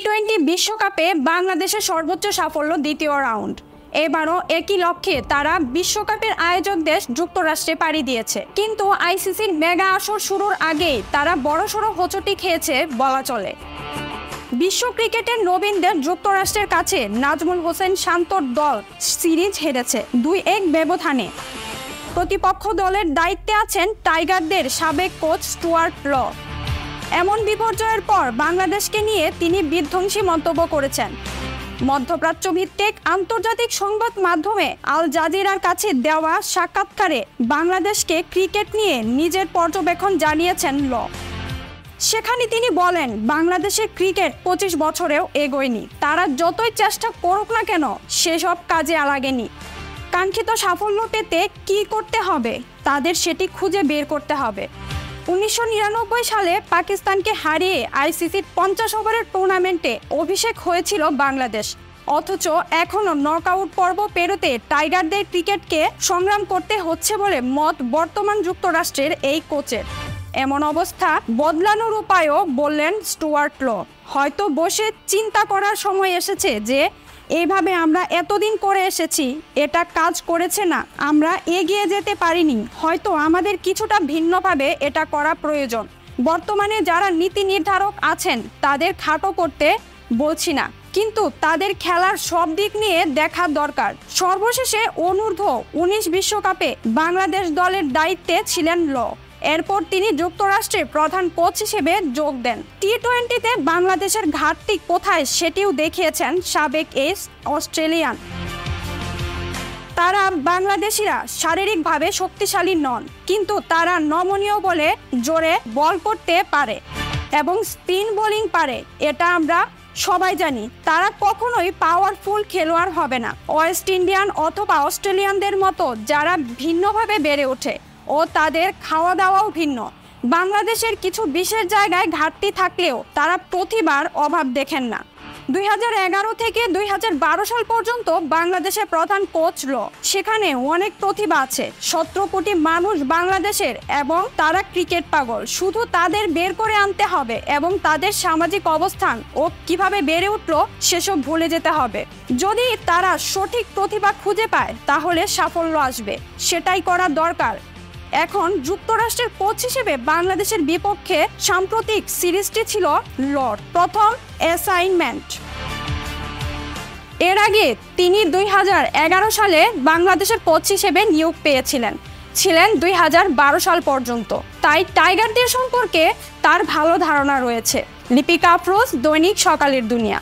টি-20 বিশ্বকাপে বাংলাদেশের সর্বোচ্চ সাফল্য দ্বিতীয় রাউন্ড। এবারও একই লক্ষ্যে তারা বিশ্বকাপের আয়োজক দেশ যুক্তরাষ্ট্রে পাড়ি দিয়েছে। কিন্তু আইসিসির মেগা আসর শুরুর আগেই তারা বড়সড় হোঁচট খেয়েছে বলা চলে। বিশ্ব ক্রিকেটের নবীনদের যুক্তরাষ্ট্রের কাছে নাজমুল হোসেন শান্তর দল সিরিজ হেরেছে 2-1 ব্যবধানে। প্রতিপক্ষ দলের দায়িত্বে আছেন টাইগারদের সাবেক কোচ স্টুয়ার্ট ল। এমন বিপর্যয়ের পর বাংলাদেশকে নিয়ে তিনি বিধ্বংসী মন্তব্য করেছেন। মধ্যপ্রাচ্য ভিত্তিক আন্তর্জাতিক সংবাদ মাধ্যমে আল জাজিরার কাছে দেওয়া সাক্ষাৎকারে বাংলাদেশকে ক্রিকেট নিয়ে নিজের পর্যবেক্ষণ জানিয়েছেন ল। সেখানে তিনি বলেন, বাংলাদেশের ক্রিকেট 25 বছরেও এগোয়নি। তারা যতই চেষ্টা করুক না কেন সেসব কাজে লাগেনি। কাঙ্ক্ষিত সাফল্য পেতে কি করতে হবে তাদের সেটি খুঁজে বের করতে হবে। 1999 সালে পাকিস্তানকে হারিয়ে আইসিসির 50 ওভারের টুর্নামেন্টে অভিষেক হয়েছিল বাংলাদেশ। অথচ এখনও নকআউট পর্ব পেরোতে টাইগারদের ক্রিকেটকে সংগ্রাম করতে হচ্ছে বলে মত বর্তমান যুক্তরাষ্ট্রের এই কোচের। এমন অবস্থা বদলানোর উপায়ও বললেন স্টুয়ার্ট ল। হয়তো বসে চিন্তা করার সময় এসেছে যে এইভাবে আমরা এতদিন করে এসেছি, এটা কাজ করেছে না, আমরা এগিয়ে যেতে পারিনি, হয়তো আমাদের কিছুটা ভিন্নভাবে এটা করা প্রয়োজন। বর্তমানে যারা নীতি নির্ধারক আছেন তাদের খাটো করতে বলছি না, কিন্তু তাদের খেলার সব দিক নিয়ে দেখা দরকার। সর্বশেষে অনূর্ধ্ব-19 বিশ্বকাপে বাংলাদেশ দলের দায়িত্বে ছিলেন ল। এরপর তিনি যুক্তরাষ্ট্রের প্রধান কোচ হিসেবে যোগ দেন। টি-20তে বাংলাদেশের ঘাটতি কোথায় সেটিও দেখিয়েছেন সাবেক এই অস্ট্রেলিয়ান। তারা বাংলাদেশিরা শারীরিকভাবে শক্তিশালী নন, কিন্তু তারা নমনীয় বলে জোরে বল করতে পারে এবং স্পিন বোলিং পারে, এটা আমরা সবাই জানি। তারা কখনোই পাওয়ারফুল খেলোয়াড় হবে না। ওয়েস্ট ইন্ডিয়ান অথবা অস্ট্রেলিয়ানদের মতো যারা ভিন্নভাবে বেড়ে ওঠে ও তাদের খাওয়া দাওয়াও ভিন্ন। বাংলাদেশের কিছু বিশেষ জায়গায় ঘাটতি থাকলেও তারা প্রতিভার অভাব দেখেন না। 2011 থেকে 2012 সাল পর্যন্ত বাংলাদেশের প্রধান কোচ ল। সেখানে অনেক প্রতিভা আছে, 17 কোটি মানুষ বাংলাদেশের এবং তারা ক্রিকেট পাগল। শুধু তাদের বের করে আনতে হবে এবং তাদের সামাজিক অবস্থান ও কিভাবে বেড়ে উঠলো সেসব ভুলে যেতে হবে। যদি তারা সঠিক প্রতিভা খুঁজে পায় তাহলে সাফল্য আসবে, সেটাই করা দরকার। এখন যুক্তরাষ্ট্রের কোচ হিসেবে বাংলাদেশের বিপক্ষে সাম্প্রতিক সিরিজটি ছিল লর প্রথম অ্যাসাইনমেন্ট। এর আগে তিনি 2011 সালে বাংলাদেশের কোচ হিসেবে নিয়োগ পেয়েছিলেন 2012 সাল পর্যন্ত। তাই টাইগারদের সম্পর্কে তার ভালো ধারণা রয়েছে। লিপিকা আফরোজ, দৈনিক সকালের দুনিয়া।